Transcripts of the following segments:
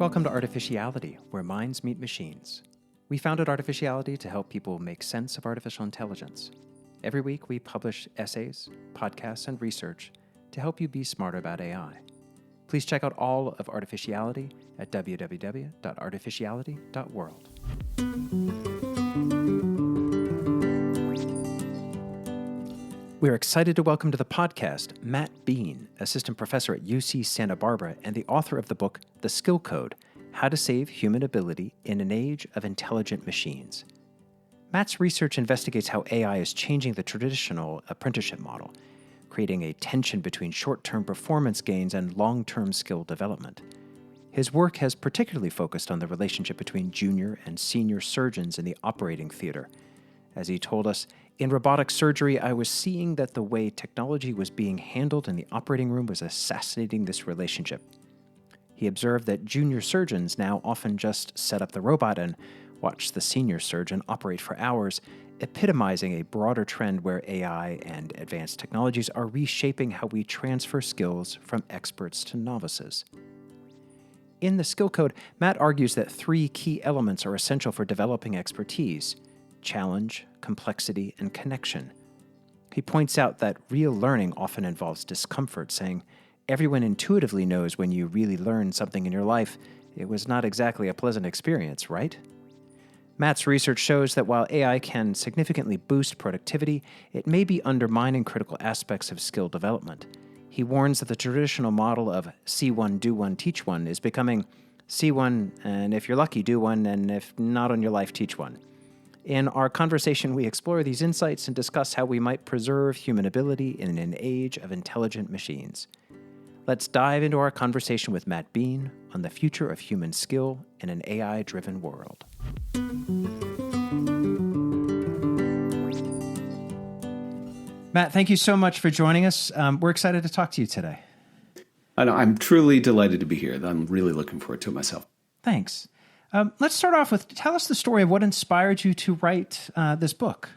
Welcome to Artificiality, where minds meet machines. We founded Artificiality to help people make sense of artificial intelligence. Every week, we publish essays, podcasts, and research to help you be smarter about AI. Please check out all of Artificiality at www.artificiality.world. We're excited to welcome to the podcast Matt Beane, assistant professor at UC Santa Barbara and the author of the book The Skill Code: How to Save Human Ability in an Age of Intelligent Machines. Matt's research investigates how AI is changing the traditional apprenticeship model, creating a tension between short-term performance gains and long-term skill development. His work has particularly focused on the relationship between junior and senior surgeons in the operating theater. As he told us, in robotic surgery, I was seeing that the way technology was being handled in the operating room was assassinating this relationship. He observed that junior surgeons now often just set up the robot and watch the senior surgeon operate for hours, epitomizing a broader trend where AI and advanced technologies are reshaping how we transfer skills from experts to novices. In the Skill Code, Matt argues that three key elements are essential for developing expertise: challenge, complexity, and connection. He points out that real learning often involves discomfort, saying, everyone intuitively knows when you really learn something in your life, it was not exactly a pleasant experience, right? Matt's research shows that while AI can significantly boost productivity, it may be undermining critical aspects of skill development. He warns that the traditional model of see one, do one, teach one is becoming see one, and if you're lucky, do one, and if not on your life, teach one. In our conversation, we explore these insights and discuss how we might preserve human ability in an age of intelligent machines. Let's dive into our conversation with Matt Beane on the future of human skill in an AI-driven world. Matt, thank you so much for joining us. We're excited to talk to you today. I know, I'm truly delighted to be here. I'm really looking forward to it myself. Thanks. Let's start off with, tell us the story of what inspired you to write this book.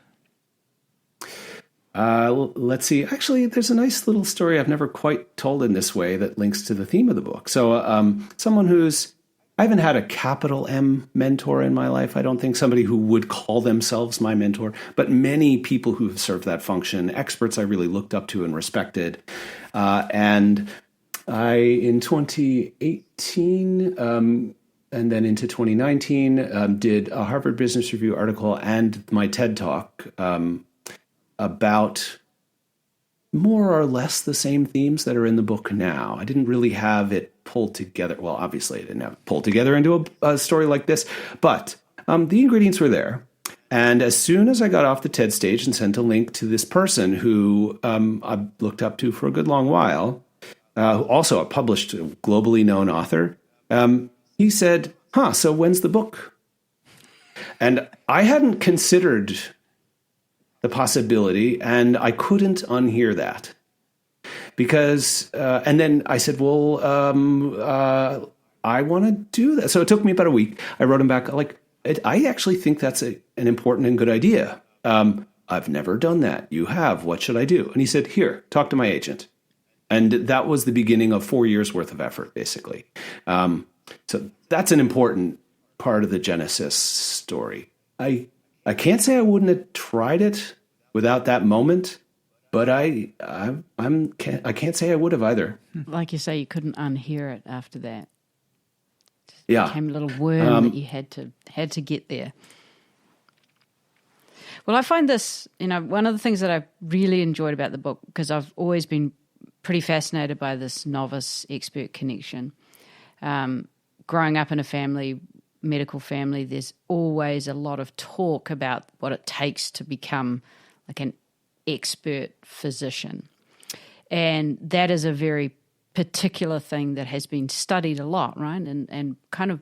Let's see. Actually, there's a nice little story I've never quite told in this way that links to the theme of the book. So I haven't had a capital M mentor in my life. I don't think somebody who would call themselves my mentor, but many people who have served that function, experts I really looked up to and respected. And I, in 2018, and then into 2019, did a Harvard Business Review article and my TED Talk about more or less the same themes that are in the book now. I didn't really have it pulled together. Well, obviously, I didn't have it pulled together into a story like this, but the ingredients were there. And as soon as I got off the TED stage and sent a link to this person who I looked up to for a good long while, also a published, globally known author, he said, so when's the book? And I hadn't considered the possibility, and I couldn't unhear that. Because, and then I said, well, I want to do that. So it took me about a week. I wrote him back, I actually think that's an important and good idea. I've never done that. You have. What should I do? And he said, here, talk to my agent. And that was the beginning of 4 years worth of effort, basically. So that's an important part of the Genesis story. I can't say I wouldn't have tried it without that moment, but I can't say I would have either. Like you say, you couldn't unhear it after that. Yeah, it became a little worm that you had to get there. Well, I find this, one of the things that I really enjoyed about the book, because I've always been pretty fascinated by this novice-expert connection. Growing up in a medical family, there's always a lot of talk about what it takes to become like an expert physician. And that is a very particular thing that has been studied a lot, right? And kind of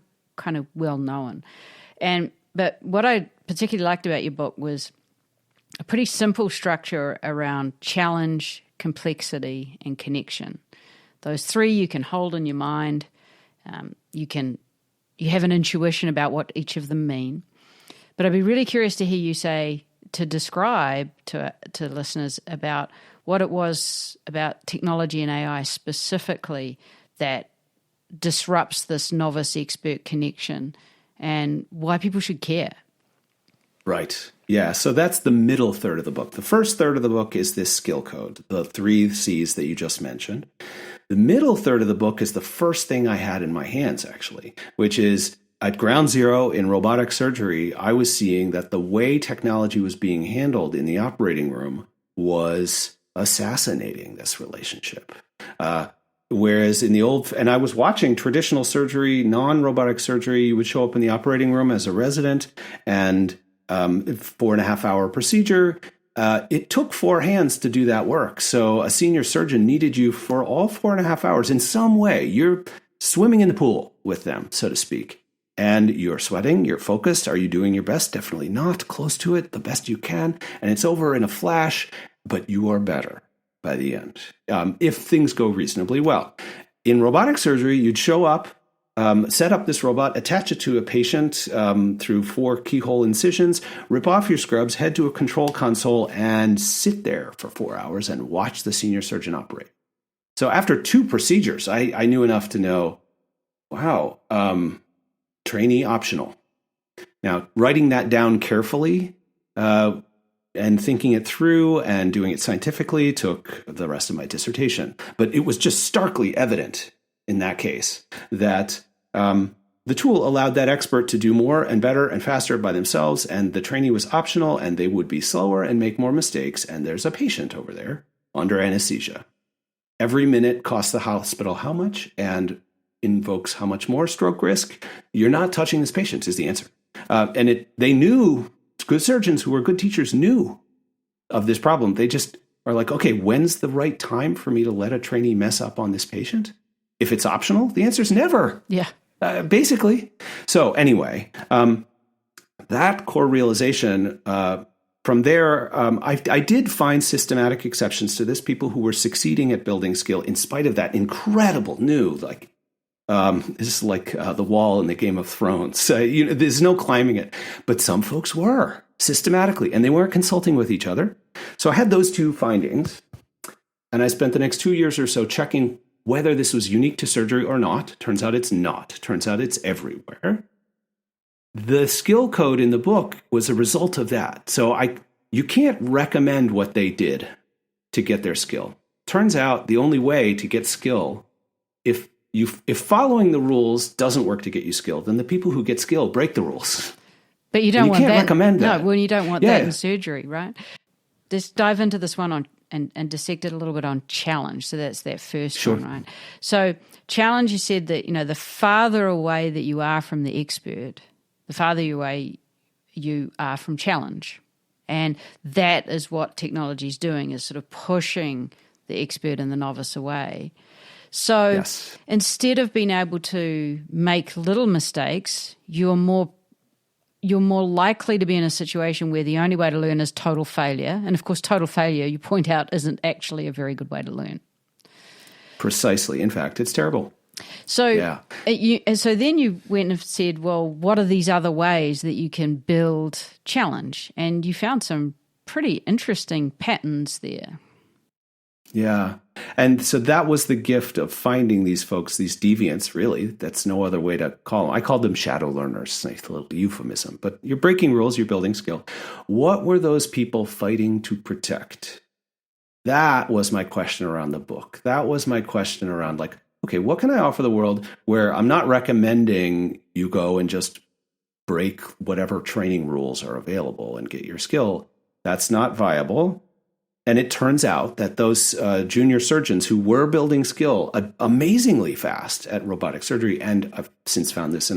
well known. But what I particularly liked about your book was a pretty simple structure around challenge, complexity, and connection. Those three you can hold in your mind. You have an intuition about what each of them mean. But I'd be really curious to hear you describe to listeners about what it was about technology and AI specifically that disrupts this novice-expert connection and why people should care. Right. Yeah. So that's the middle third of the book. The first third of the book is this skill code, the 3 C's that you just mentioned. The middle third of the book is the first thing I had in my hands, actually, which is at ground zero in robotic surgery, I was seeing that the way technology was being handled in the operating room was assassinating this relationship. Whereas in the old, and I was watching traditional surgery, non-robotic surgery, you would show up in the operating room as a resident and 4.5 hour procedure. It took 4 hands to do that work. So a senior surgeon needed you for all 4.5 hours in some way. You're swimming in the pool with them, so to speak. And you're sweating, you're focused. Are you doing your best? Definitely not. Close to it, the best you can. And it's over in a flash, but you are better by the end, if things go reasonably well. In robotic surgery, you'd show up, set up this robot, attach it to a patient through 4 keyhole incisions, rip off your scrubs, head to a control console, and sit there for 4 hours and watch the senior surgeon operate. So after 2 procedures, I knew enough to know, wow, trainee optional. Now, writing that down carefully and thinking it through and doing it scientifically took the rest of my dissertation. But it was just starkly evident in that case that the tool allowed that expert to do more and better and faster by themselves, and the trainee was optional, and they would be slower and make more mistakes, and there's a patient over there under anesthesia. Every minute costs the hospital how much and invokes how much more stroke risk? You're not touching this patient is the answer. And they knew, good surgeons who were good teachers knew of this problem. They just are like, okay, when's the right time for me to let a trainee mess up on this patient? If it's optional, the answer is never. Yeah. Basically. So anyway, that core realization, from there, I did find systematic exceptions to this, people who were succeeding at building skill in spite of that incredible new, like, this is like the wall in the Game of Thrones. There's no climbing it. But some folks were systematically, and they weren't consulting with each other. So I had those 2 findings, and I spent the next 2 years or so checking whether this was unique to surgery or not. Turns out it's not. Turns out it's everywhere. The skill code in the book was a result of that. So you can't recommend what they did to get their skill. Turns out the only way to get skill, if following the rules doesn't work to get you skill, then the people who get skill break the rules. But you don't want that. You can't recommend that. No, well, you don't want that in surgery, right? Just dive into this one and dissect it a little bit on challenge. So that's that first one, right? So challenge, you said that, the farther away that you are from the expert, the farther away you are from challenge. And that is what technology is doing, is sort of pushing the expert and the novice away. So instead of being able to make little mistakes, you're more likely to be in a situation where the only way to learn is total failure. And of course, total failure, you point out, isn't actually a very good way to learn. Precisely. In fact, it's terrible. So, so then you went and said, well, what are these other ways that you can build challenge? And you found some pretty interesting patterns there. Yeah. And so that was the gift of finding these folks, these deviants, really. That's no other way to call them. I called them shadow learners, nice little euphemism. But you're breaking rules, you're building skill. What were those people fighting to protect? That was my question around the book. That was my question around, like, okay, what can I offer the world where I'm not recommending you go and just break whatever training rules are available and get your skill? That's not viable. And it turns out that those junior surgeons who were building skill amazingly fast at robotic surgery, and I've since found this in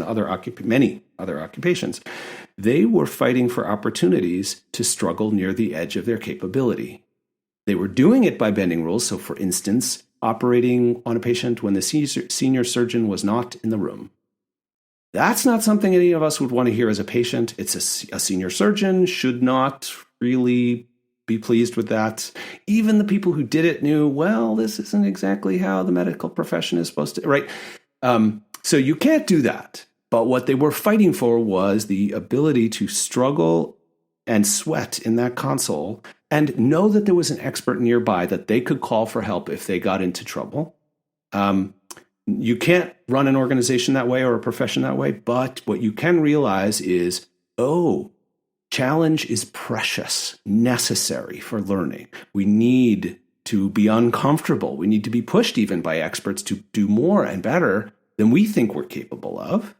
many other occupations, they were fighting for opportunities to struggle near the edge of their capability. They were doing it by bending rules. So, for instance, operating on a patient when the senior surgeon was not in the room. That's not something any of us would want to hear as a patient. It's a senior surgeon should not really be pleased with that. Even the people who did it knew, well, this isn't exactly how the medical profession is supposed to, right? So you can't do that. But what they were fighting for was the ability to struggle and sweat in that console and know that there was an expert nearby that they could call for help if they got into trouble. You can't run an organization that way or a profession that way, but what you can realize is, oh, challenge is precious, necessary for learning. We need to be uncomfortable. We need to be pushed even by experts to do more and better than we think we're capable of.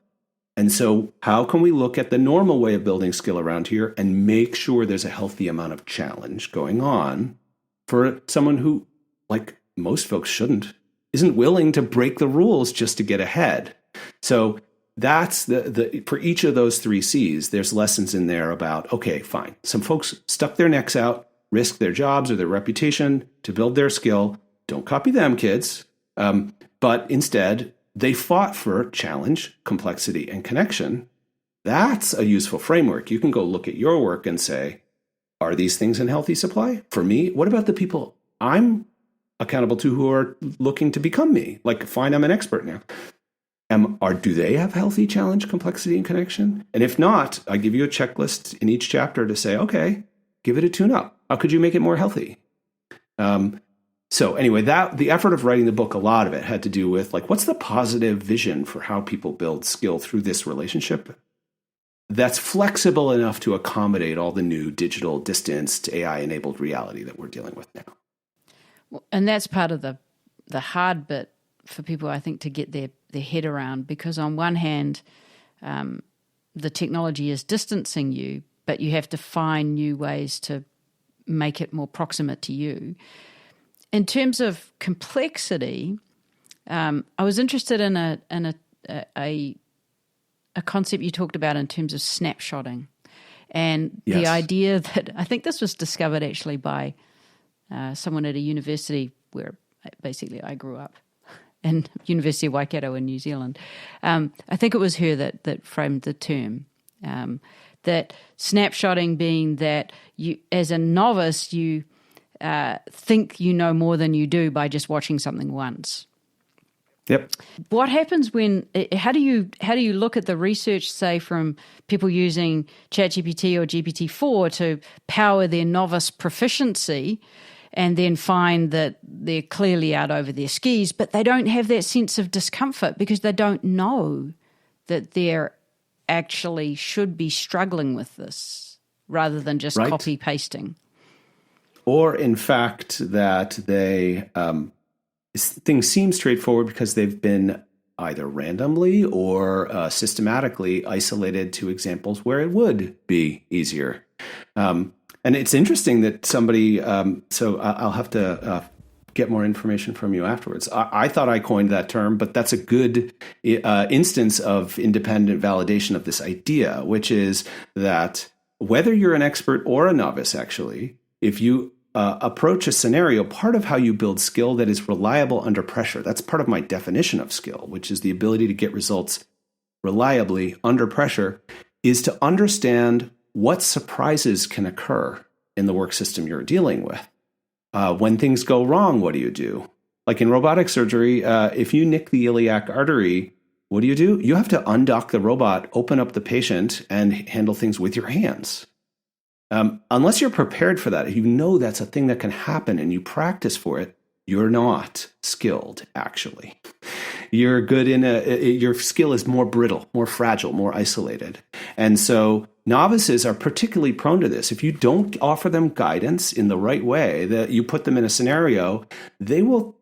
And so how can we look at the normal way of building skill around here and make sure there's a healthy amount of challenge going on for someone who, like most folks shouldn't, isn't willing to break the rules just to get ahead. So that's for each of those 3 C's, there's lessons in there about, okay, fine. Some folks stuck their necks out, risked their jobs or their reputation to build their skill. Don't copy them, kids. But instead, they fought for challenge, complexity, and connection. That's a useful framework. You can go look at your work and say, are these things in healthy supply? For me, what about the people I'm accountable to who are looking to become me? Like, fine, I'm an expert now. Do they have healthy challenge, complexity, and connection? And if not, I give you a checklist in each chapter to say, okay, give it a tune-up. How could you make it more healthy? So anyway, the effort of writing the book, a lot of it had to do with, like, what's the positive vision for how people build skill through this relationship that's flexible enough to accommodate all the new digital, distanced, AI-enabled reality that we're dealing with now. Well, and that's part of the hard bit for people, I think, to get their head around, because on one hand, the technology is distancing you, but you have to find new ways to make it more proximate to you. In terms of complexity, I was interested in a concept you talked about in terms of snapshotting, and Yes. the idea that, I think this was discovered actually by someone at a university where basically I grew up, in University of Waikato in New Zealand. I think it was her that framed the term. That snapshotting being that you, as a novice, you think you know more than you do by just watching something once. Yep. What happens when? How do you look at the research, say, from people using ChatGPT or GPT-4 to power their novice proficiency, and then find that they're clearly out over their skis, but they don't have that sense of discomfort because they don't know that they're actually should be struggling with this rather than just Right. copy pasting? Or in fact, that things seem straightforward because they've been either randomly or systematically isolated to examples where it would be easier. And it's interesting that somebody, so I'll have to get more information from you afterwards. I thought I coined that term, but that's a good instance of independent validation of this idea, which is that whether you're an expert or a novice, actually, if you approach a scenario, part of how you build skill that is reliable under pressure, that's part of my definition of skill, which is the ability to get results reliably under pressure, is to understand what surprises can occur in the work system you're dealing with. When things go wrong, what do? Like in robotic surgery, if you nick the iliac artery, what do? You have to undock the robot, open up the patient, and handle things with your hands. Unless you're prepared for that, if you know that's a thing that can happen and you practice for it, you're not skilled, actually. You're good your skill is more brittle, more fragile, more isolated. And so novices are particularly prone to this. If you don't offer them guidance in the right way, that you put them in a scenario, they will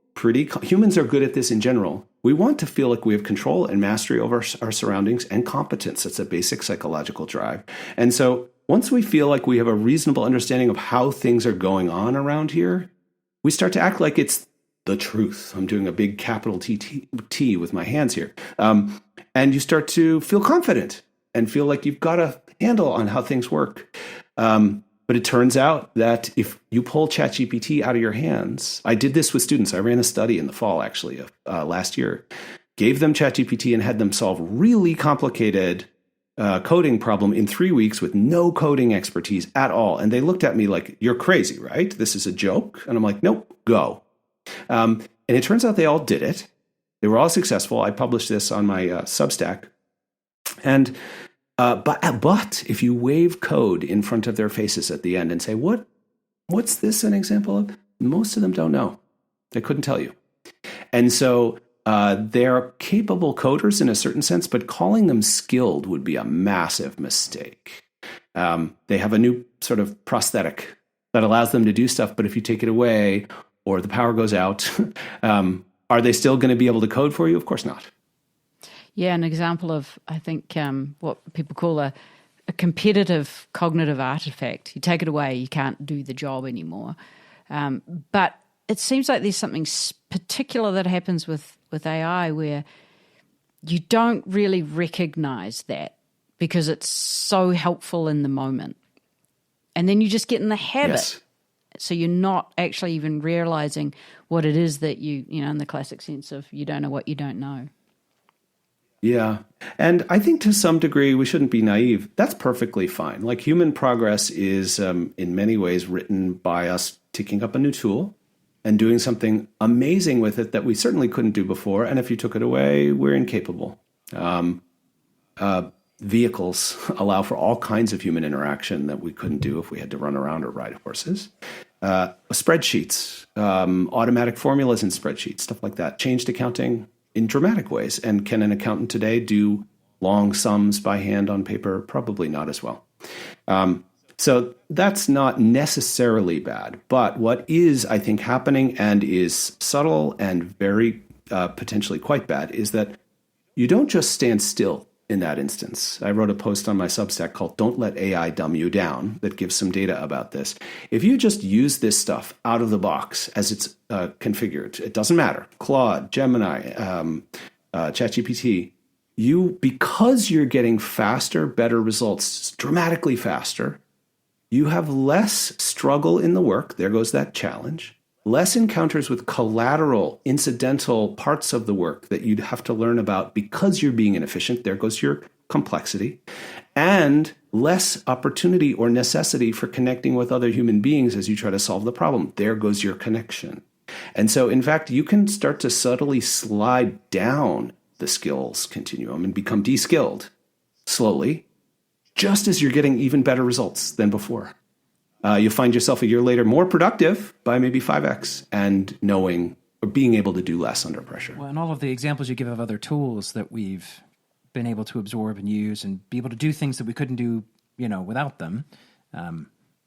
humans are good at this in general. We want to feel like we have control and mastery over our surroundings and competence. It's a basic psychological drive. And so once we feel like we have a reasonable understanding of how things are going on around here, we start to act like it's the truth. I'm doing a big capital T with my hands here. And you start to feel confident and feel like you've got a handle on how things work. But it turns out that if you pull ChatGPT out of your hands, I did this with students. I ran a study in the fall, actually, of last year, gave them ChatGPT and had them solve really complicated coding problem in 3 weeks with no coding expertise at all. And they looked at me like, you're crazy, right? This is a joke. And I'm like, nope, go. And it turns out they all did it. They were all successful. I published this on my Substack. And but if you wave code in front of their faces at the end and say, what's this an example of? Most of them don't know. They couldn't tell you. And so They're capable coders in a certain sense, but calling them skilled would be a massive mistake. They have a new sort of prosthetic that allows them to do stuff, but if you take it away or the power goes out, are they still going to be able to code for you? Of course not. Yeah, an example of, I think, what people call a competitive cognitive artifact. You take it away, you can't do the job anymore. But it seems like there's something particular that happens with AI where you don't really recognize that because it's so helpful in the moment. And then you just get in the habit. Yes. So you're not actually even realizing what it is that you know, in the classic sense of you don't know what you don't know. Yeah. And I think to some degree, we shouldn't be naive. That's perfectly fine. Like human progress is in many ways written by us picking up a new tool and doing something amazing with it that we certainly couldn't do before. And if you took it away, we're incapable. Vehicles allow for all kinds of human interaction that we couldn't do if we had to run around or ride horses. Spreadsheets, automatic formulas in spreadsheets, stuff like that, changed accounting in dramatic ways. And can an accountant today do long sums by hand on paper? Probably not as well. So that's not necessarily bad. But what is, I think, happening and is subtle and very potentially quite bad is that you don't just stand still in that instance. I wrote a post on my Substack called Don't Let AI Dumb You Down that gives some data about this. If you just use this stuff out of the box as it's configured, it doesn't matter. Claude, Gemini, ChatGPT, because you're getting faster, better results, dramatically faster, you have less struggle in the work. There goes that challenge. Less encounters with collateral, incidental parts of the work that you'd have to learn about because you're being inefficient. There goes your complexity. And less opportunity or necessity for connecting with other human beings as you try to solve the problem. There goes your connection. And so, in fact, you can start to subtly slide down the skills continuum and become de-skilled slowly, just as you're getting even better results than before. You'll find yourself a year later more productive by maybe 5x and knowing or being able to do less under pressure. Well, and all of the examples you give of other tools that we've been able to absorb and use and be able to do things that we couldn't do, without them.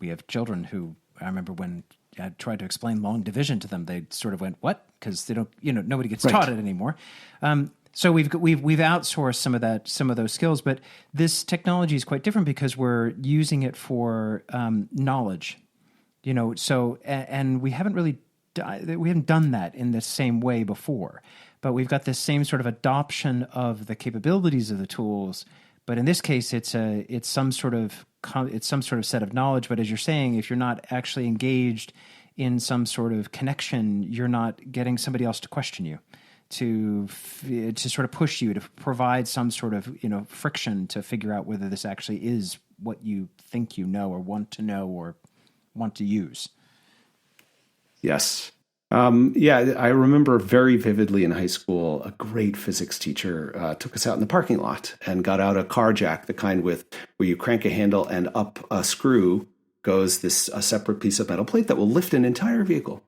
We have children who, I remember when I tried to explain long division to them, they sort of went, what? Because they don't, nobody gets taught it anymore. So we've outsourced some of those skills, but this technology is quite different because we're using it for knowledge, So and we haven't done that in the same way before, but we've got this same sort of adoption of the capabilities of the tools. But in this case, it's some sort of set of knowledge. But as you're saying, if you're not actually engaged in some sort of connection, you're not getting somebody else to question you. To sort of push you, to provide some sort of friction to figure out whether this actually is what you think you know or want to use. Yes. I remember very vividly in high school, a great physics teacher took us out in the parking lot and got out a car jack, the kind where you crank a handle and up a screw goes a separate piece of metal plate that will lift an entire vehicle.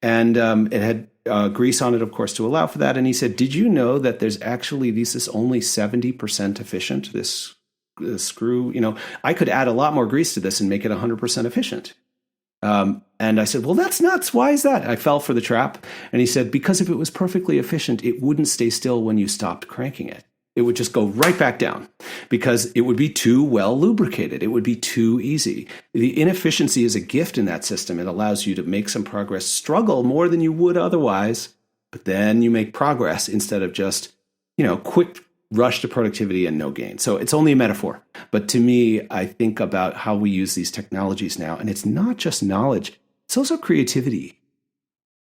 And it had grease on it, of course, to allow for that. And he said, did you know that this is only 70% efficient, this screw? I could add a lot more grease to this and make it 100% efficient. And I said, well, that's nuts. Why is that? I fell for the trap. And he said, because if it was perfectly efficient, it wouldn't stay still when you stopped cranking it. It would just go right back down because it would be too well lubricated. It would be too easy. The inefficiency is a gift in that system. It allows you to make some progress, struggle more than you would otherwise, but then you make progress instead of just, quick rush to productivity and no gain. So it's only a metaphor. But to me, I think about how we use these technologies now, and it's not just knowledge, it's also creativity.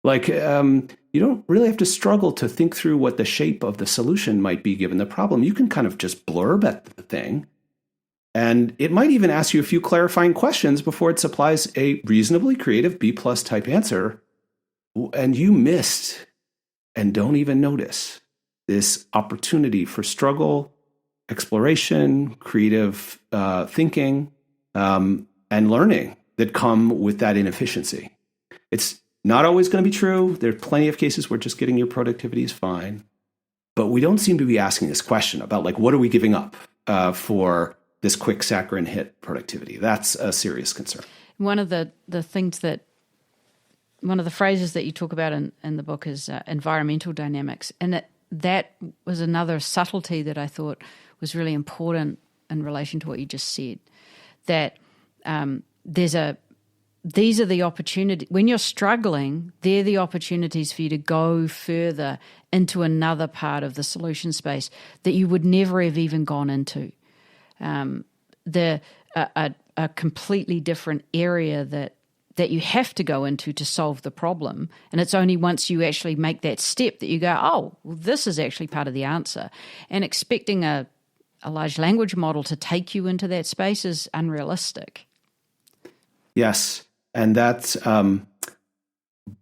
Like, you don't really have to struggle to think through what the shape of the solution might be given the problem. You can kind of just blurb at the thing. And it might even ask you a few clarifying questions before it supplies a reasonably creative B+ type answer. And you missed and don't even notice this opportunity for struggle, exploration, creative thinking, and learning that come with that inefficiency. not always going to be true. There are plenty of cases where just getting your productivity is fine. But we don't seem to be asking this question about, like, what are we giving up for this quick saccharine hit productivity? That's a serious concern. One of the phrases that you talk about in the book is environmental dynamics. And that was another subtlety that I thought was really important in relation to what you just said, that these are the opportunities. When you're struggling, they're the opportunities for you to go further into another part of the solution space that you would never have even gone into. A completely different area that you have to go into to solve the problem. And it's only once you actually make that step that you go, oh, well, this is actually part of the answer. And expecting a large language model to take you into that space is unrealistic. Yes. And that's to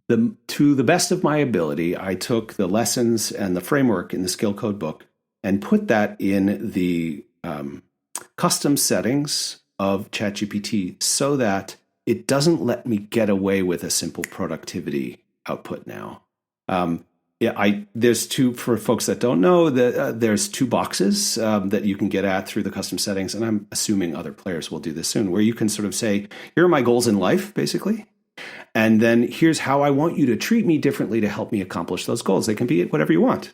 the best of my ability, I took the lessons and the framework in the Skill Code book and put that in the custom settings of ChatGPT so that it doesn't let me get away with a simple productivity output now. There's two, for folks that don't know, there's two boxes that you can get at through the custom settings, and I'm assuming other players will do this soon, where you can sort of say, here are my goals in life, basically, and then here's how I want you to treat me differently to help me accomplish those goals. They can be whatever you want.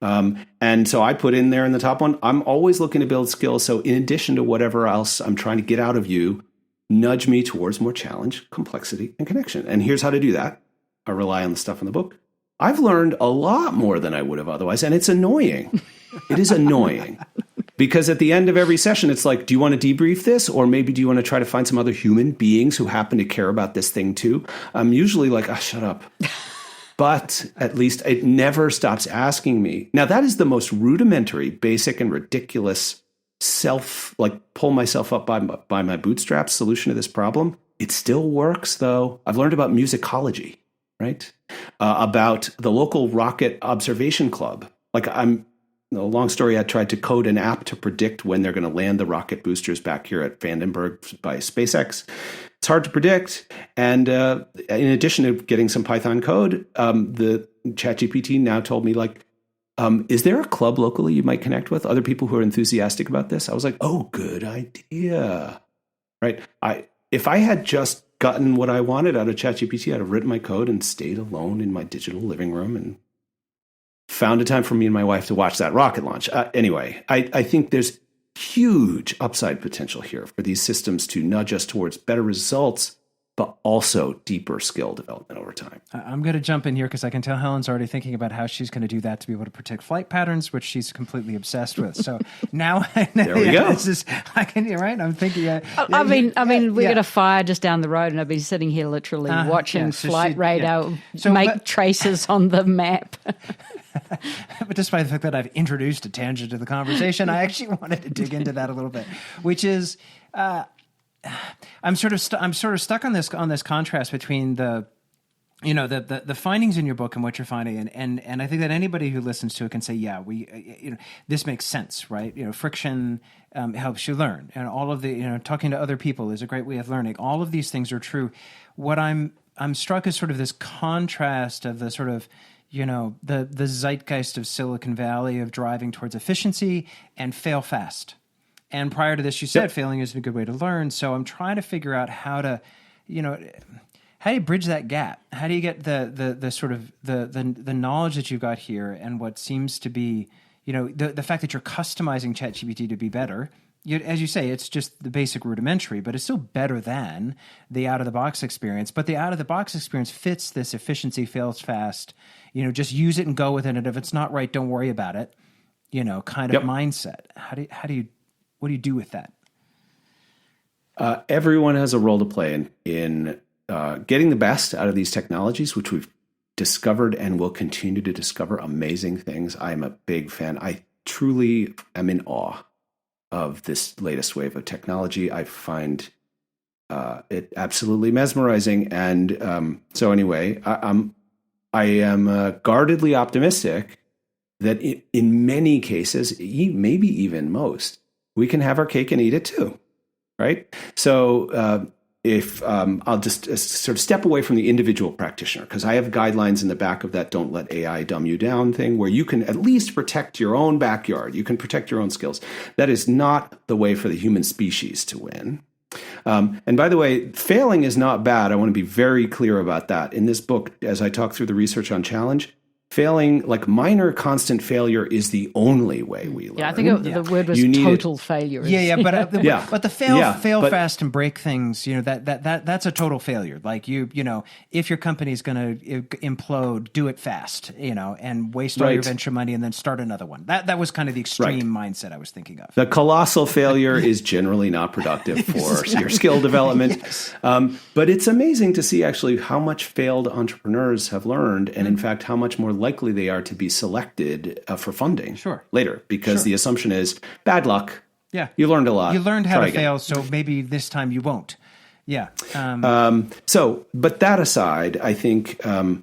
And so I put in there in the top one, I'm always looking to build skills, so in addition to whatever else I'm trying to get out of you, nudge me towards more challenge, complexity, and connection. And here's how to do that. I rely on the stuff in the book. I've learned a lot more than I would have otherwise, and it's annoying. It is annoying because at the end of every session, it's like, do you want to debrief this? Or maybe do you want to try to find some other human beings who happen to care about this thing too? I'm usually like, shut up. But at least it never stops asking me. Now, that is the most rudimentary, basic, and ridiculous pull myself up by my bootstraps solution to this problem. It still works, though. I've learned about musicology, right? About the local rocket observation club. Long story, I tried to code an app to predict when they're going to land the rocket boosters back here at Vandenberg by SpaceX. It's hard to predict. And in addition to getting some Python code, the ChatGPT now told me, is there a club locally you might connect with? Other people who are enthusiastic about this? I was like, oh, good idea. Right? If I had just gotten what I wanted out of ChatGPT, I'd have written my code and stayed alone in my digital living room and found a time for me and my wife to watch that rocket launch. Anyway, I think there's huge upside potential here for these systems to nudge us towards better results, but also deeper skill development over time. I'm going to jump in here because I can tell Helen's already thinking about how she's going to do that to be able to predict flight patterns, which she's completely obsessed with. So now, there we go. Right? I'm thinking. I mean, we got a fire just down the road, and I've been sitting here literally watching flight radar make traces on the map. But despite the fact that I've introduced a tangent to the conversation, I actually wanted to dig into that a little bit, which is I'm sort of stuck on this contrast between the findings in your book and what you're finding, and I think that anybody who listens to it can say, yeah, this makes sense, right? Friction helps you learn, and all of the talking to other people is a great way of learning. All of these things are true. What I'm struck is sort of this contrast of the sort of the zeitgeist of Silicon Valley of driving towards efficiency and fail fast. And prior to this, you said failing is a good way to learn. So I'm trying to figure out how to, how do you bridge that gap? How do you get the sort of the knowledge that you've got here and what seems to be, the fact that you're customizing ChatGPT to be better. As you say, it's just the basic rudimentary, but it's still better than the out-of-the-box experience. But the out-of-the-box experience fits this efficiency, fails fast, just use it and go with it. And if it's not right, don't worry about it, kind of mindset. What do you do with that? Everyone has a role to play in getting the best out of these technologies, which we've discovered and will continue to discover amazing things. I'm a big fan. I truly am in awe of this latest wave of technology. I find it absolutely mesmerizing. And so anyway, I am guardedly optimistic that in many cases, maybe even most, we can have our cake and eat it too, right? So if I'll just sort of step away from the individual practitioner, because I have guidelines in the back of that "don't let AI dumb you down" thing, where you can at least protect your own backyard. You can protect your own skills. That is not the way for the human species to win. And by the way, failing is not bad. I want to be very clear about that. In this book, as I talk through the research on challenge, failing, like minor constant failure, is the only way we learn. Yeah, I think the word was total failure. But the fail fast and break things, that's a total failure. Like if your company's going to implode, do it fast, and waste all your venture money and then start another one. That was kind of the extreme mindset I was thinking of. The colossal failure is generally not productive for your skill development. Yes. But it's amazing to see actually how much failed entrepreneurs have learned, and in fact, how much more likely they are to be selected for funding later, because the assumption is bad luck. Yeah. You learned a lot. You learned how to fail, so maybe this time you won't. Yeah. But that aside, I think I'll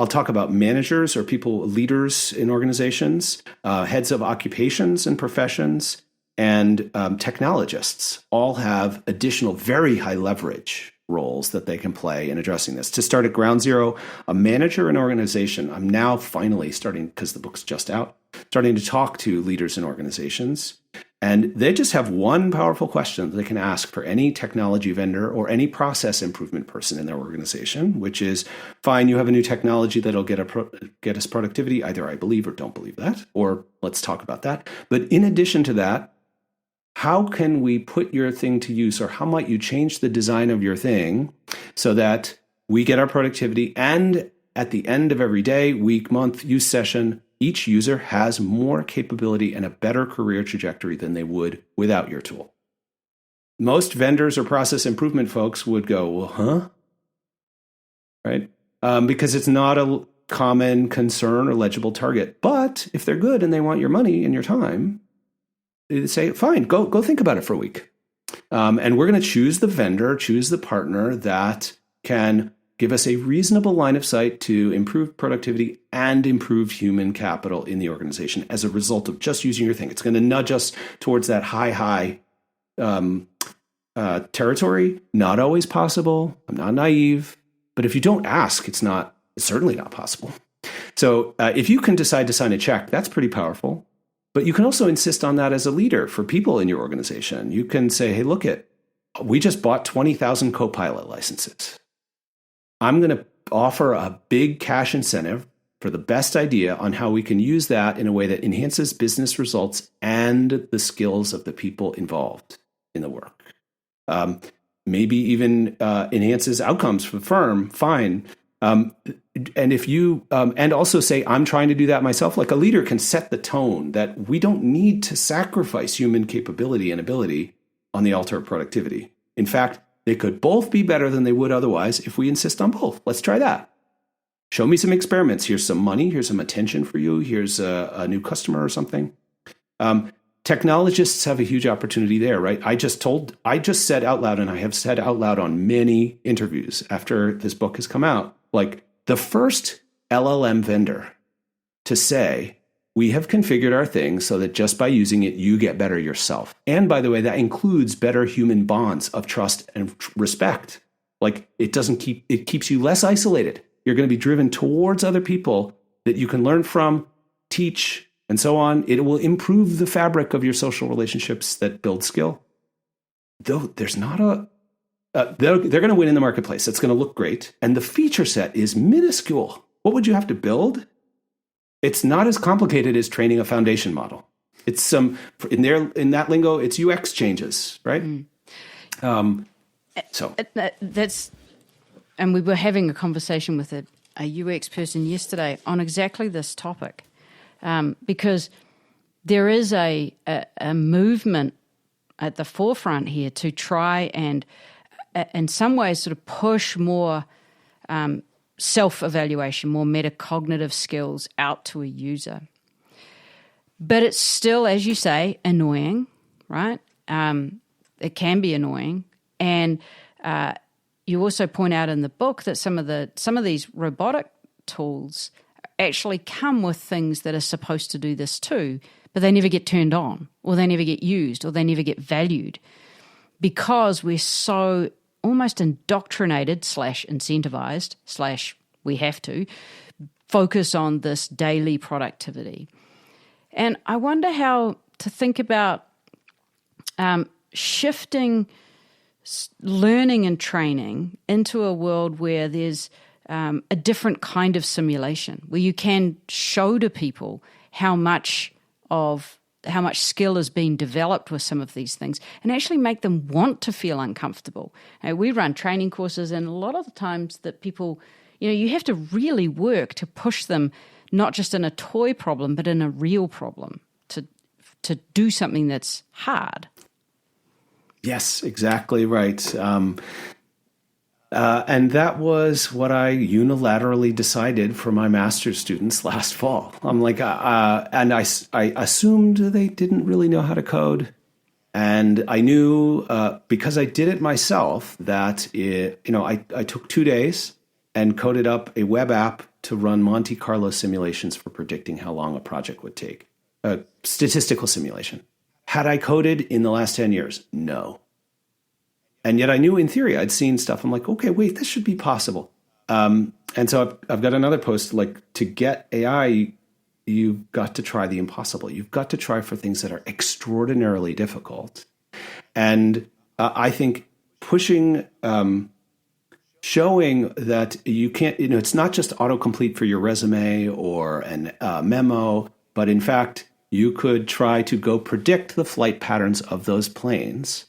talk about managers or people, leaders in organizations, heads of occupations and professions, and technologists all have additional very high leverage roles that they can play in addressing this. To start at ground zero, a manager in an organization, I'm now finally starting, because the book's just out, starting to talk to leaders in organizations. And they just have one powerful question that they can ask for any technology vendor or any process improvement person in their organization, which is, fine, you have a new technology that'll get us productivity. Either I believe or don't believe that, or let's talk about that. But in addition to that, how can we put your thing to use, or how might you change the design of your thing so that we get our productivity, and at the end of every day, week, month, use session, each user has more capability and a better career trajectory than they would without your tool? Most vendors or process improvement folks would go, well, huh? Right? Because it's not a common concern or legible target. But if they're good and they want your money and your time, they say, fine, go think about it for a week. And we're going to choose the vendor, choose the partner that can give us a reasonable line of sight to improve productivity and improve human capital in the organization as a result of just using your thing. It's going to nudge us towards that high territory. Not always possible. I'm not naive. But if you don't ask, it's certainly not possible. So if you can decide to sign a check, that's pretty powerful. But you can also insist on that as a leader for people in your organization. You can say, hey, we just bought 20,000 Copilot licenses. I'm going to offer a big cash incentive for the best idea on how we can use that in a way that enhances business results and the skills of the people involved in the work. Maybe even enhances outcomes for the firm. Fine. And if you, and also say, I'm trying to do that myself, like a leader can set the tone that we don't need to sacrifice human capability and ability on the altar of productivity. In fact, they could both be better than they would otherwise if we insist on both. Let's try that. Show me some experiments. Here's some money. Here's some attention for you. Here's a new customer or something. Technologists have a huge opportunity there, right? I just said out loud, and I have said out loud on many interviews after this book has come out, like the first LLM vendor to say, we have configured our thing so that just by using it, you get better yourself. And by the way, that includes better human bonds of trust and respect. Like it keeps you less isolated. You're going to be driven towards other people that you can learn from, teach, and so on. It will improve the fabric of your social relationships that build skill. Though there's not they're going to win in the marketplace. It's going to look great. And the feature set is minuscule. What would you have to build? It's not as complicated as training a foundation model. It's in that lingo, it's UX changes, right? And we were having a conversation with a UX person yesterday on exactly this topic, because there is a movement at the forefront here to try and, in some ways, sort of push more self-evaluation, more metacognitive skills out to a user. But it's still, as you say, annoying, right? It can be annoying. And you also point out in the book that some of these robotic tools actually come with things that are supposed to do this too, but they never get turned on, or they never get used, or they never get valued. because we're so almost indoctrinated / incentivized / we have to focus on this daily productivity. And I wonder how to think about shifting learning and training into a world where there's a different kind of simulation, where you can show to people how much skill is being developed with some of these things and actually make them want to feel uncomfortable. We run training courses, and a lot of the times that people, you have to really work to push them, not just in a toy problem, but in a real problem, to do something that's hard. Yes, exactly right. And that was what I unilaterally decided for my master's students last fall. I'm like, and I assumed they didn't really know how to code. And I knew, because I did it myself, that I took 2 days and coded up a web app to run Monte Carlo simulations for predicting how long a project would take. A statistical simulation. Had I coded in the last 10 years? No. And yet I knew in theory, I'd seen stuff. I'm like, okay, wait, this should be possible. And so I've got another post, like, to get AI, you've got to try the impossible. You've got to try for things that are extraordinarily difficult. And I think pushing, showing that you can't, it's not just autocomplete for your resume or an memo, but in fact, you could try to go predict the flight patterns of those planes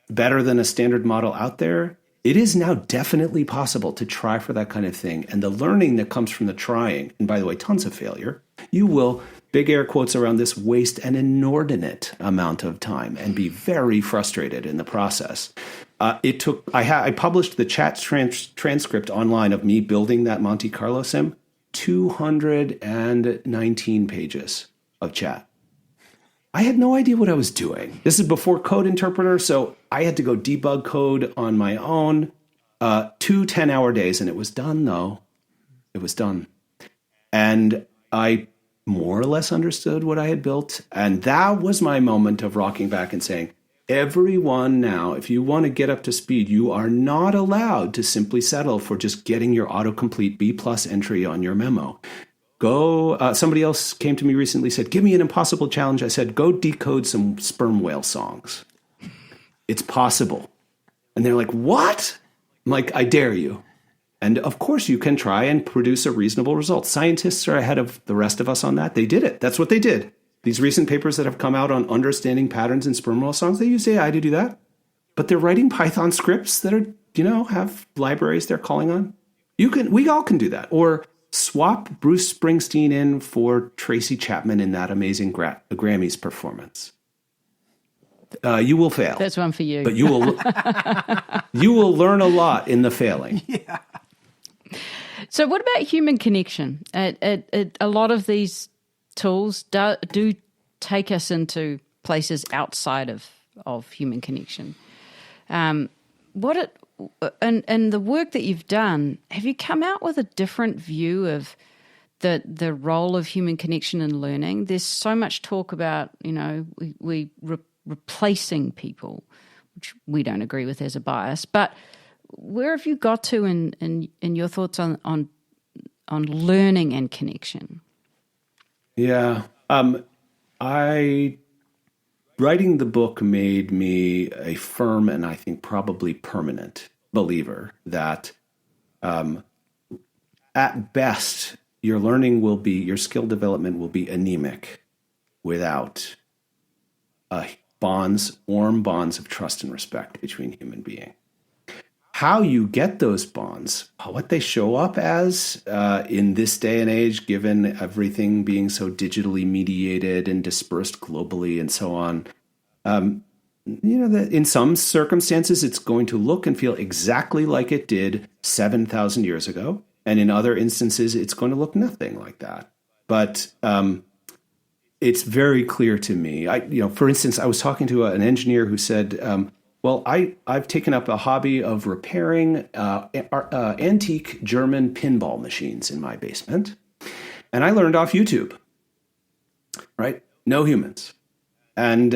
better than a standard model out there. It is now definitely possible to try for that kind of thing. And the learning that comes from the trying, and by the way, tons of failure, you will, big air quotes around this, waste an inordinate amount of time and be very frustrated in the process. I published the chat transcript online of me building that Monte Carlo sim, 219 pages of chat. I had no idea what I was doing. This is before Code Interpreter, so I had to go debug code on my own, 2 10-hour days, and it was done, though. It was done. And I more or less understood what I had built, and that was my moment of rocking back and saying, everyone now, if you want to get up to speed, you are not allowed to simply settle for just getting your autocomplete B+ entry on your memo. Somebody else came to me recently, said, give me an impossible challenge. I said, go decode some sperm whale songs. It's possible. And they're like, what? I'm like, I dare you. And of course you can try and produce a reasonable result. Scientists are ahead of the rest of us on that. They did it. That's what they did. These recent papers that have come out on understanding patterns in sperm whale songs, they use AI to do that. But they're writing Python scripts that are, have libraries they're calling on. We all can do that. Or swap Bruce Springsteen in for Tracy Chapman in that amazing Grammys performance. You will fail. That's one for you. But you will learn a lot in the failing. Yeah. So what about human connection? A lot of these tools do take us into places outside of human connection. And the work that you've done, have you come out with a different view of the role of human connection in learning? There's so much talk about, replacing people, which we don't agree with as a bias. But where have you got to in your thoughts on learning and connection? Yeah, writing the book made me a firm and I think probably permanent believer that at best your skill development will be anemic without warm bonds of trust and respect between human beings. How you get those bonds, what they show up as in this day and age, given everything being so digitally mediated and dispersed globally and so on, that in some circumstances it's going to look and feel exactly like it did 7,000 years ago, and in other instances it's going to look nothing like that. But it's very clear to me. For instance, I was talking to an engineer who said, I've taken up a hobby of repairing antique German pinball machines in my basement, and I learned off YouTube, right? No humans. And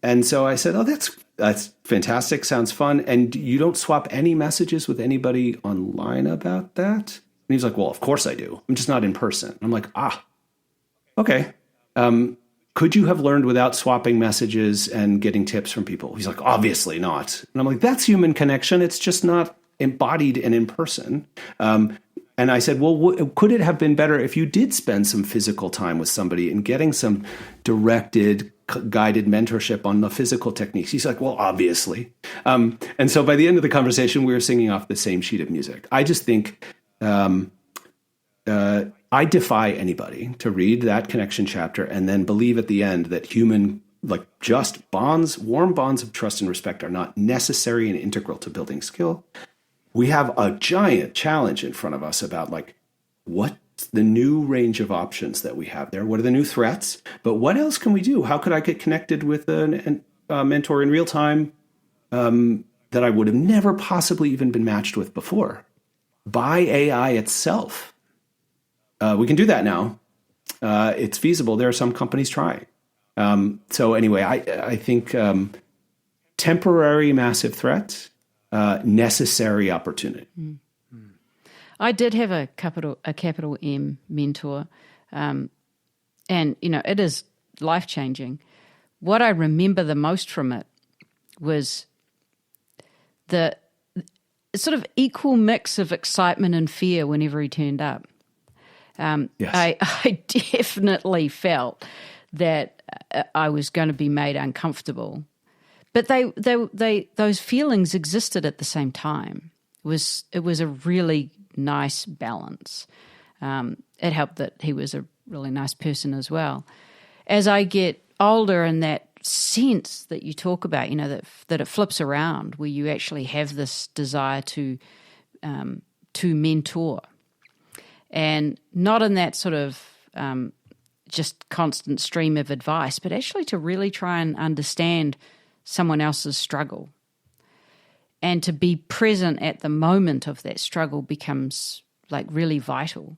And so I said, oh, that's fantastic. Sounds fun. And you don't swap any messages with anybody online about that? And he's like, well, of course I do. I'm just not in person. I'm like, okay. Could you have learned without swapping messages and getting tips from people? He's like, obviously not. And I'm like, that's human connection. It's just not embodied and in person. And I said, well, could it have been better if you did spend some physical time with somebody and getting some directed, guided mentorship on the physical techniques? He's like, well, obviously. And so by the end of the conversation, we were singing off the same sheet of music. I just think I defy anybody to read that connection chapter and then believe at the end that human, like just bonds, warm bonds of trust and respect are not necessary and integral to building skill. We have a giant challenge in front of us about like what's the new range of options that we have there? What are the new threats? But what else can we do? How could I get connected with a mentor in real time that I would have never possibly even been matched with before by AI itself? We can do that now. It's feasible. There are some companies trying. So anyway, I think temporary massive threat, necessary opportunity. I did have a capital M mentor, and it is life-changing. What I remember the most from it was the sort of equal mix of excitement and fear whenever he turned up. Yes. I definitely felt that I was going to be made uncomfortable, but those feelings existed at the same time. It was a really nice balance. It helped that he was a really nice person as well. As I get older, and that sense that you talk about, that it flips around, where you actually have this desire to mentor. And not in that sort of just constant stream of advice, but actually to really try and understand someone else's struggle. And to be present at the moment of that struggle becomes like really vital.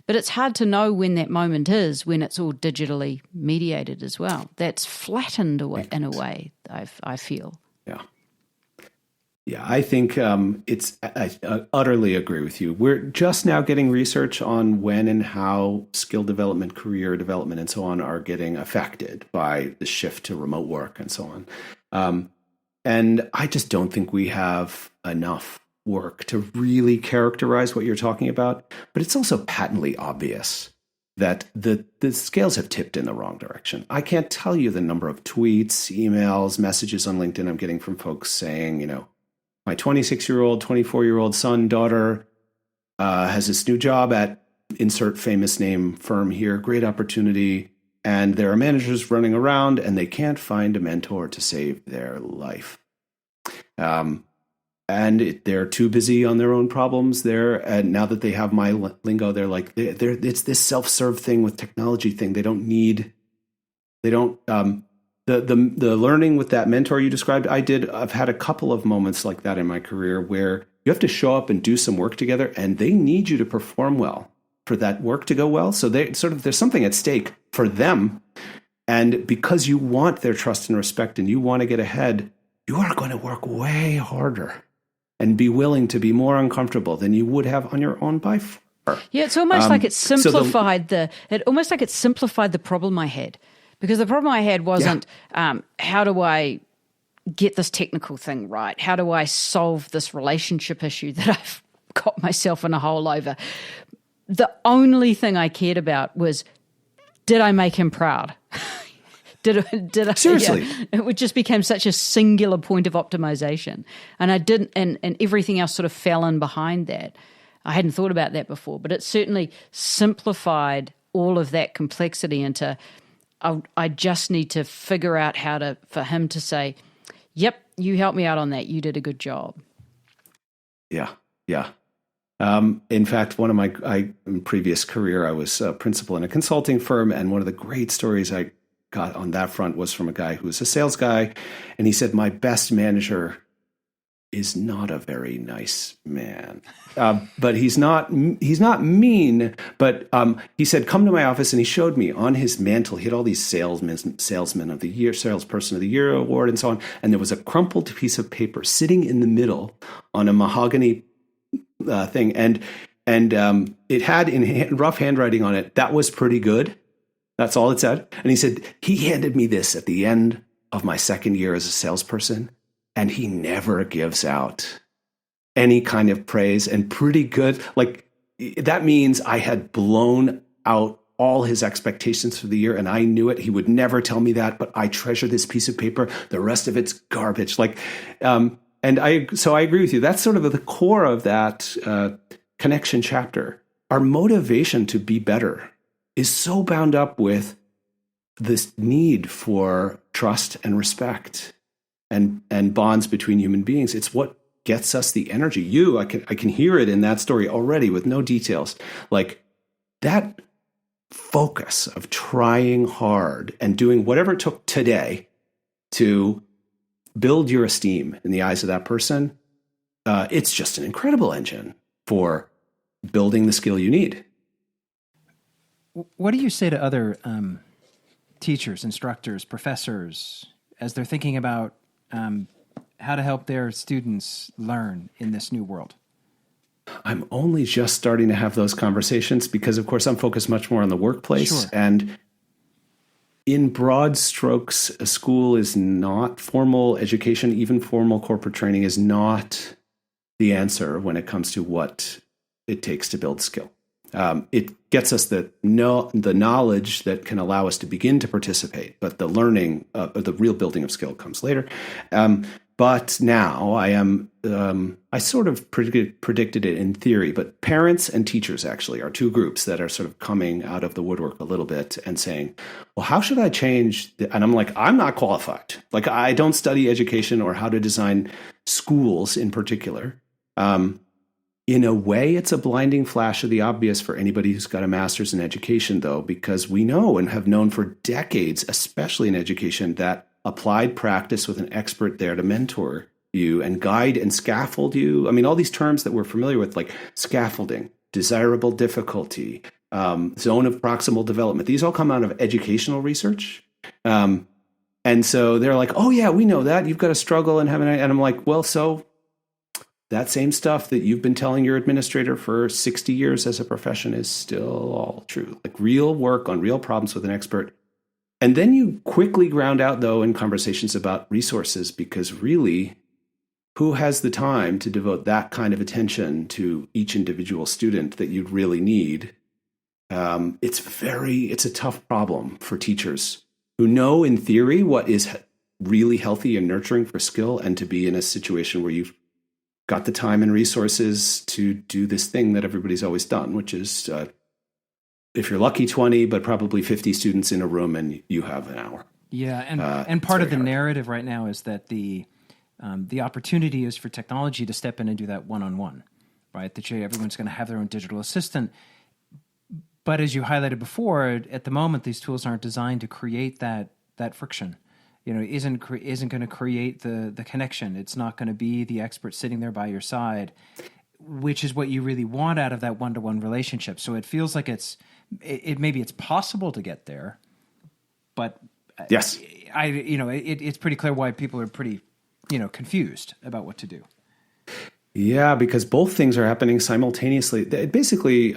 But it's hard to know when that moment is, when it's all digitally mediated as well. That's flattened in a way, I feel. Yeah, I think I utterly agree with you. We're just now getting research on when and how skill development, career development, and so on are getting affected by the shift to remote work and so on. And I just don't think we have enough work to really characterize what you're talking about. But it's also patently obvious that the scales have tipped in the wrong direction. I can't tell you the number of tweets, emails, messages on LinkedIn I'm getting from folks saying, my 26-year-old, 24-year-old son, daughter has this new job at insert famous name firm here, great opportunity, and there are managers running around and they can't find a mentor to save their life. And they're too busy on their own problems there. And now that they have my lingo, they're like, it's this self-serve thing with technology thing. The learning with that mentor you described, I've had a couple of moments like that in my career where you have to show up and do some work together and they need you to perform well for that work to go well. So there's something at stake for them. And because you want their trust and respect and you want to get ahead, you are going to work way harder and be willing to be more uncomfortable than you would have on your own by far. Yeah, it's almost like it simplified the problem I had. Because the problem I had wasn't how do I get this technical thing right? How do I solve this relationship issue that I've got myself in a hole over? The only thing I cared about was, did I make him proud? Did I? Seriously. Yeah, it just became such a singular point of optimization. And I didn't, and everything else sort of fell in behind that. I hadn't thought about that before, but it certainly simplified all of that complexity into, I just need to figure out for him to say, yep, you helped me out on that. You did a good job. Yeah. In fact, one of my previous career, I was a principal in a consulting firm. And one of the great stories I got on that front was from a guy who was a sales guy. And he said, my best manager is not a very nice man. But he's not mean. But he said, come to my office. And he showed me on his mantle, he had all these salesman of the year, salesperson of the year award and so on. And there was a crumpled piece of paper sitting in the middle on a mahogany thing. And it had in rough handwriting on it, that was pretty good. That's all it said. And he said, he handed me this at the end of my second year as a salesperson. And he never gives out any kind of praise, and pretty good. Like, that means I had blown out all his expectations for the year, and I knew it. He would never tell me that, but I treasure this piece of paper. The rest of it's garbage. So I agree with you. That's sort of the core of that connection chapter. Our motivation to be better is so bound up with this need for trust and respect and bonds between human beings. It's what gets us the energy. I can hear it in that story already with no details. Like, that focus of trying hard and doing whatever it took today to build your esteem in the eyes of that person, it's just an incredible engine for building the skill you need. What do you say to other teachers, instructors, professors, as they're thinking about how to help their students learn in this new world? I'm only just starting to have those conversations because, of course, I'm focused much more on the workplace. Sure. And in broad strokes, a school is not formal education, even formal corporate training is not the answer when it comes to what it takes to build skill. It gets us the knowledge that can allow us to begin to participate, but the learning, the real building of skill comes later. But now I sort of predicted it in theory, but parents and teachers actually are two groups that are sort of coming out of the woodwork a little bit and saying, well, how should I change? And I'm like, I'm not qualified. Like, I don't study education or how to design schools in particular. In a way, it's a blinding flash of the obvious for anybody who's got a master's in education, though, because we know and have known for decades, especially in education, that applied practice with an expert there to mentor you and guide and scaffold you. I mean, all these terms that we're familiar with, like scaffolding, desirable difficulty, zone of proximal development, these all come out of educational research. And so they're like, oh, yeah, we know that. You've got to struggle and and I'm like, well, so that same stuff that you've been telling your administrator for 60 years as a profession is still all true. Like, real work on real problems with an expert. And then you quickly ground out, though, in conversations about resources, because really, who has the time to devote that kind of attention to each individual student that you'd really need? It's a tough problem for teachers who know in theory what is really healthy and nurturing for skill, and to be in a situation where you've got the time and resources to do this thing that everybody's always done, which is, if you're lucky, 20, but probably 50 students in a room, and you have an hour. Yeah, and part of the narrative right now is that the opportunity is for technology to step in and do that one-on-one, right? That everyone's going to have their own digital assistant. But as you highlighted before, at the moment, these tools aren't designed to create that friction. Isn't going to create the connection. It's not going to be the expert sitting there by your side, which is what you really want out of that one-to-one relationship. So it feels like maybe it's possible to get there, but yes, it's pretty clear why people are pretty confused about what to do. Yeah, because both things are happening simultaneously. Basically,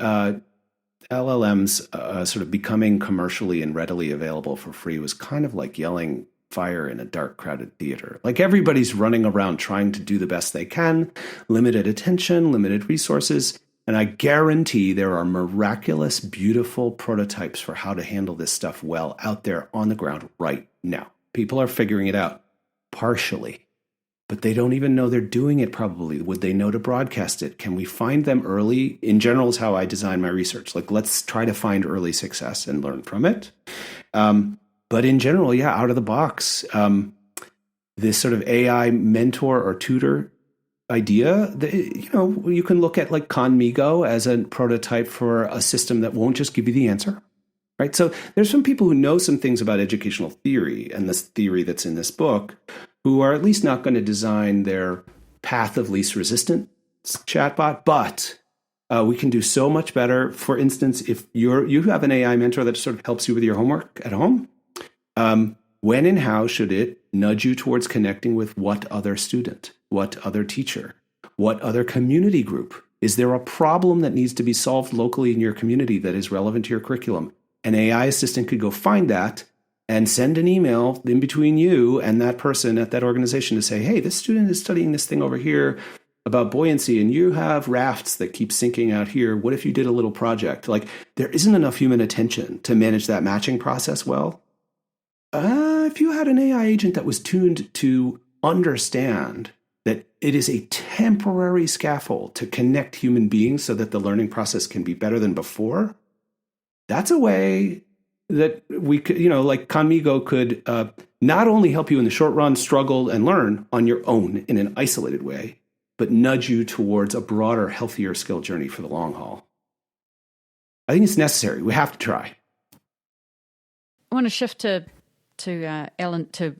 LLMs sort of becoming commercially and readily available for free was kind of like yelling fire in a dark, crowded theater. Like, everybody's running around trying to do the best they can, limited attention, limited resources. And I guarantee there are miraculous, beautiful prototypes for how to handle this stuff well out there on the ground right now. People are figuring it out partially, but they don't even know they're doing it probably. Would they know to broadcast it? Can we find them early? In general is how I design my research. Like, let's try to find early success and learn from it. But in general, yeah, out of the box, this sort of AI mentor or tutor idea, you can look at like Conmigo as a prototype for a system that won't just give you the answer, right? So there's some people who know some things about educational theory and this theory that's in this book, who are at least not going to design their path of least resistance chatbot, but we can do so much better. For instance, if you have an AI mentor that sort of helps you with your homework at home, when and how should it nudge you towards connecting with what other student, what other teacher, what other community group? Is there a problem that needs to be solved locally in your community that is relevant to your curriculum? An AI assistant could go find that and send an email in between you and that person at that organization to say, hey, this student is studying this thing over here about buoyancy, and you have rafts that keep sinking out here. What if you did a little project? Like, there isn't enough human attention to manage that matching process well. If you had an AI agent that was tuned to understand that it is a temporary scaffold to connect human beings so that the learning process can be better than before, that's a way that we could, like Conmigo could not only help you in the short run struggle and learn on your own in an isolated way, but nudge you towards a broader, healthier skill journey for the long haul. I think it's necessary. We have to try. I want to shift to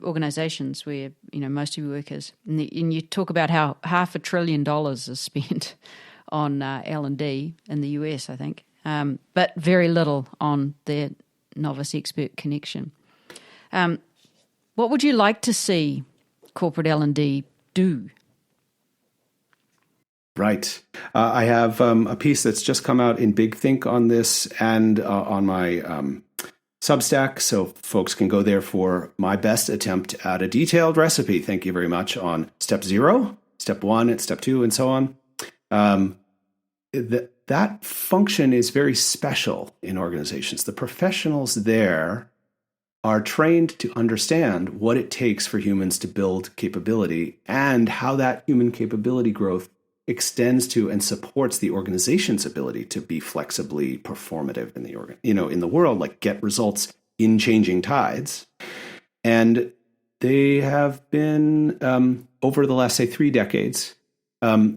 organizations where most of your work is, and you talk about how $500 billion is spent on L&D in the US, I think, but very little on the novice expert connection. What would you like to see corporate L&D do? Right. I have a piece that's just come out in Big Think on this and on my Substack, so folks can go there for my best attempt at a detailed recipe. Thank you very much on step 0, step 1, and step 2, and so on. That function is very special in organizations. The professionals there are trained to understand what it takes for humans to build capability and how that human capability growth extends to and supports the organization's ability to be flexibly performative in the in the world, like get results in changing tides. And they have been over the last, say, 3 decades,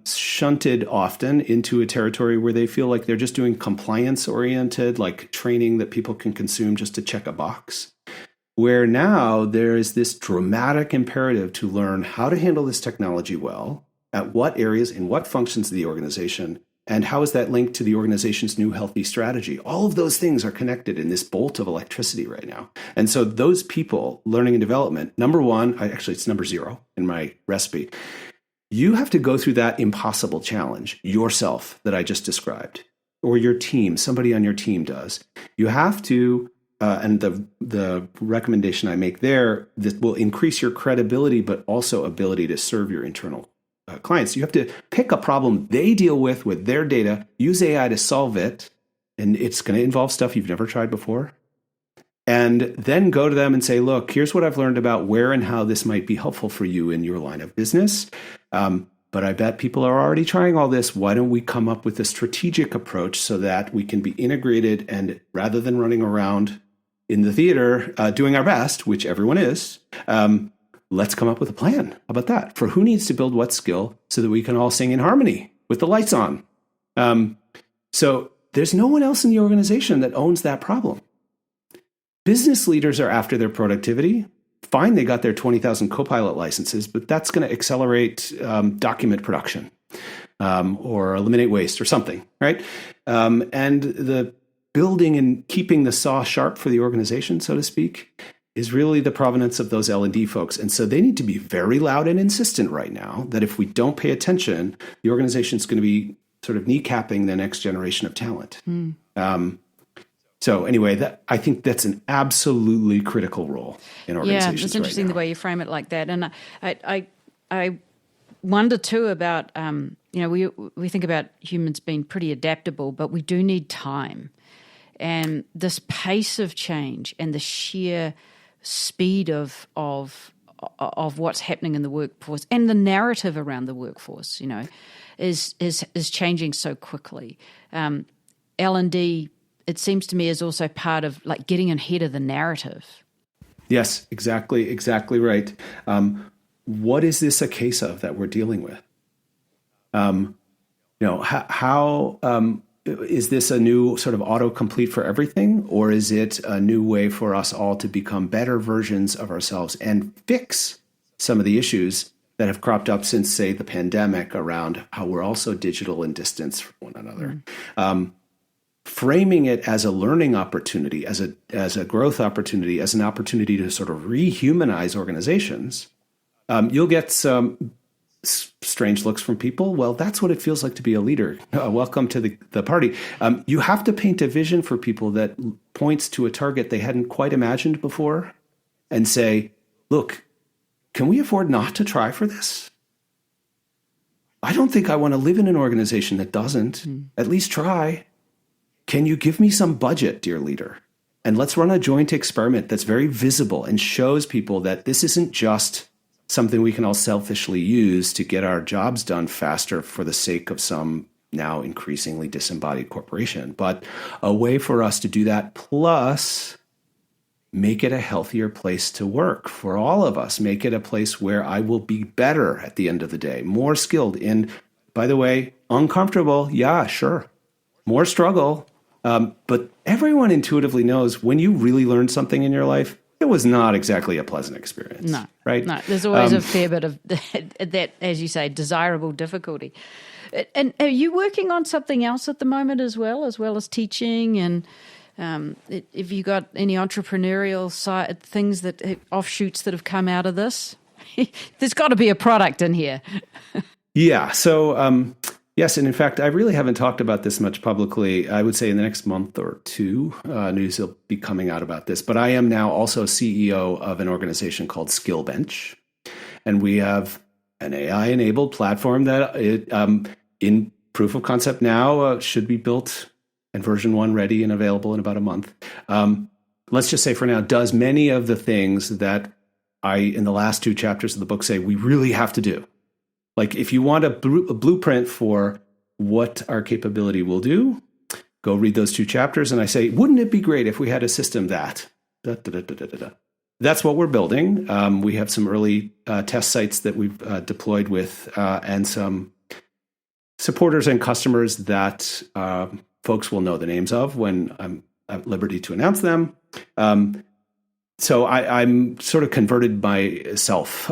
shunted often into a territory where they feel like they're just doing compliance-oriented, like training that people can consume just to check a box. Where now there is this dramatic imperative to learn how to handle this technology well, at what areas, in what functions of the organization, and how is that linked to the organization's new healthy strategy? All of those things are connected in this bolt of electricity right now. And so those people, learning and development, number 1, actually it's number 0 in my recipe, you have to go through that impossible challenge yourself that I just described, or your team, somebody on your team does. You have to, and the recommendation I make there, that will increase your credibility, but also ability to serve your internal clients. You have to pick a problem they deal with their data, use AI to solve it, and it's going to involve stuff you've never tried before. And then go to them and say, look, here's what I've learned about where and how this might be helpful for you in your line of business. But I bet people are already trying all this. Why don't we come up with a strategic approach so that we can be integrated, and rather than running around in the theater doing our best, which everyone is, let's come up with a plan. How about that? For who needs to build what skill so that we can all sing in harmony with the lights on. So there's no one else in the organization that owns that problem. Business leaders are after their productivity. Fine, they got their 20,000 Copilot licenses, but that's going to accelerate document production or eliminate waste or something, right? And the building and keeping the saw sharp for the organization, so to speak, is really the provenance of those L&D folks. And so they need to be very loud and insistent right now that if we don't pay attention, the organization is going to be sort of kneecapping the next generation of talent. So anyway, I think that's an absolutely critical role in organizations. Yeah, it's interesting the way you frame it like that. And I wonder too about, we think about humans being pretty adaptable, but we do need time. And this pace of change and the sheer speed of what's happening in the workforce and the narrative around the workforce, is changing so quickly. L&D, it seems to me, is also part of like getting ahead of the narrative. Yes, exactly right. What is this a case of that we're dealing with? Is this a new sort of autocomplete for everything, or is it a new way for us all to become better versions of ourselves and fix some of the issues that have cropped up since, say, the pandemic around how we're also digital and distance from one another. Framing it as a learning opportunity, as a growth opportunity, as an opportunity to sort of rehumanize organizations, you'll get some strange looks from people. Well, that's what it feels like to be a leader. Welcome to the party. You have to paint a vision for people that points to a target they hadn't quite imagined before and say, look, can we afford not to try for this? I don't think I want to live in an organization that doesn't. At least try. Can you give me some budget, dear leader? And let's run a joint experiment that's very visible and shows people that this isn't just something we can all selfishly use to get our jobs done faster for the sake of some now increasingly disembodied corporation, but a way for us to do that, plus make it a healthier place to work for all of us. Make it a place where I will be better at the end of the day, more skilled in, by the way, uncomfortable. Yeah, sure. More struggle. But everyone intuitively knows when you really learn something in your life, it was not exactly a pleasant experience. No, right? No, there's always a fair bit of that, as you say, desirable difficulty. And are you working on something else at the moment as well as teaching? And have you got any entrepreneurial things offshoots that have come out of this? There's got to be a product in here. Yeah. So, yes. And in fact, I really haven't talked about this much publicly. I would say in the next month or two, news will be coming out about this. But I am now also CEO of an organization called Skillbench. And we have an AI-enabled platform that in proof of concept now should be built and version 1 ready and available in about a month. Let's just say for now, does many of the things that I, in the last 2 chapters of the book, say we really have to do. Like if you want a blueprint for what our capability will do, go read those 2 chapters. And I say, wouldn't it be great if we had a system that... That's what we're building. We have some early test sites that we've deployed with and some supporters and customers that folks will know the names of when I'm at liberty to announce them. So I'm sort of converted myself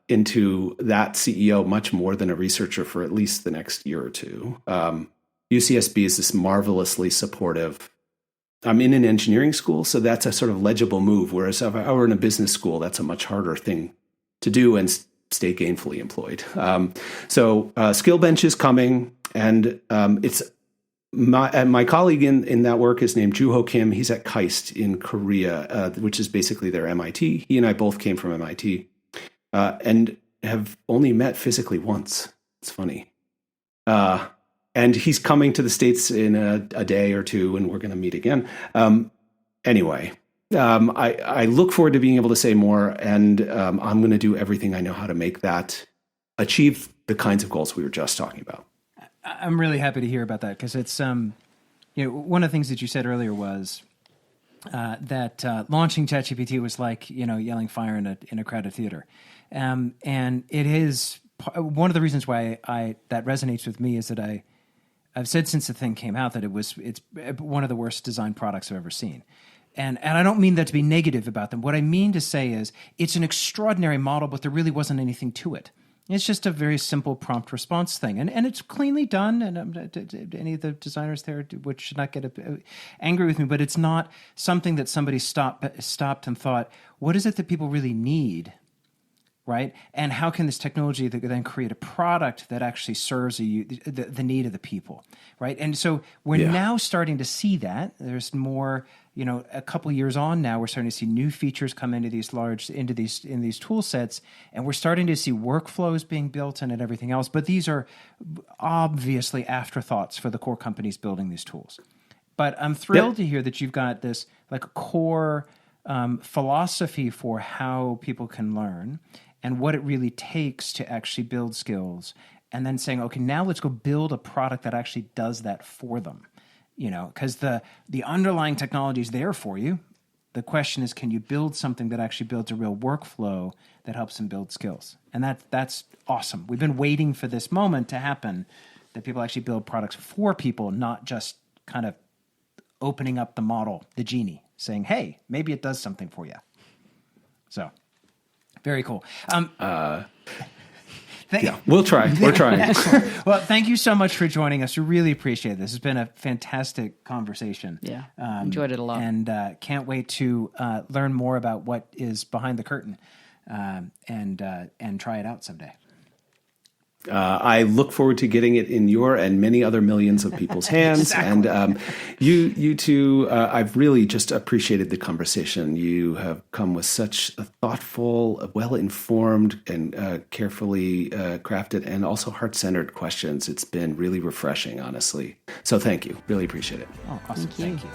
into that CEO much more than a researcher for at least the next year or two. UCSB is this marvelously supportive. I'm in an engineering school, so that's a sort of legible move, whereas if I were in a business school, that's a much harder thing to do and stay gainfully employed. So Skillbench is coming, and it's my colleague in that work is named Juho Kim. He's at KAIST in Korea, which is basically their MIT. He and I both came from MIT and have only met physically once. It's funny. And he's coming to the States in a day or two, and we're going to meet again. Anyway, I look forward to being able to say more, and I'm going to do everything I know how to make that achieve the kinds of goals we were just talking about. I'm really happy to hear about that because it's, one of the things that you said earlier was that launching ChatGPT was like, yelling fire in a crowded theater. And it is one of the reasons why that resonates with me is that I've said since the thing came out that it's one of the worst designed products I've ever seen. And I don't mean that to be negative about them. What I mean to say is it's an extraordinary model, but there really wasn't anything to it. It's just a very simple prompt response thing. And it's cleanly done. And any of the designers there should not get angry with me, but it's not something that somebody stopped and thought, what is it that people really need? Right? And how can this technology then create a product that actually serves the need of the people? Right? And so we're now starting to see that. There's more, a couple of years on now, we're starting to see new features come into these tool sets, and we're starting to see workflows being built and everything else. But these are obviously afterthoughts for the core companies building these tools. But I'm thrilled to hear that you've got this like a core philosophy for how people can learn and what it really takes to actually build skills, and then saying, okay, now let's go build a product that actually does that for them. Because the underlying technology is there for you. The question is, can you build something that actually builds a real workflow that helps them build skills? And that's awesome. We've been waiting for this moment to happen, that people actually build products for people, not just kind of opening up the model, the genie, saying, hey, maybe it does something for you. So... very cool. Yeah, we'll try. We're trying. Excellent. Well, thank you so much for joining us. We really appreciate this. It's been a fantastic conversation. Yeah, enjoyed it a lot. And can't wait to learn more about what is behind the curtain and try it out someday. I look forward to getting it in your and many other millions of people's hands. Exactly. And you two, I've really just appreciated the conversation. You have come with such a thoughtful, well-informed, and carefully crafted and also heart-centered questions. It's been really refreshing, honestly. So thank you. Really appreciate it. Oh, awesome. Thank you. Thank you.